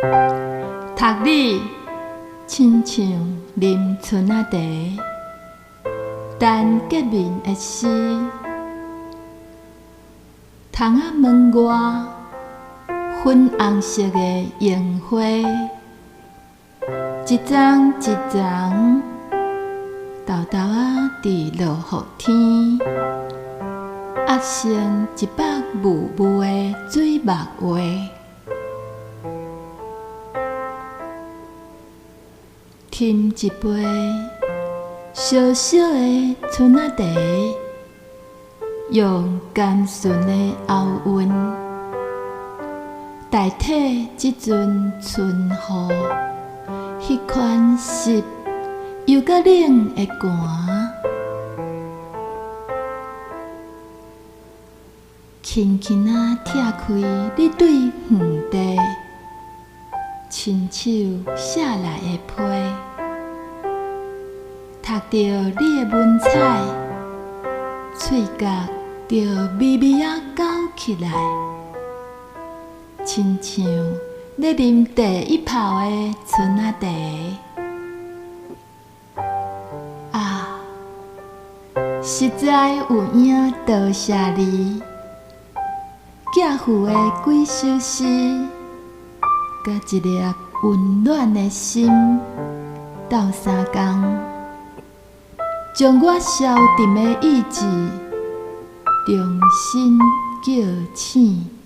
读你亲像啉春仔茶，等革命的诗，窗仔门外粉红色的烟花，一丛一丛，豆豆仔伫落雨天，压成一幅雾雾的水墨画。添一杯小小的春仔茶，用甘醇的后韵代替这阵春雨，迄款湿又搁冷的寒，轻轻仔拆开你对远地亲手写来的批。读着你的文采，喙角就微微啊勾起来，亲像咧啉第一泡的春仔茶。啊，实在有影多谢你，寄付的几首诗，甲一粒温暖的心，斗相共。将我消沉的意志重新叫醒。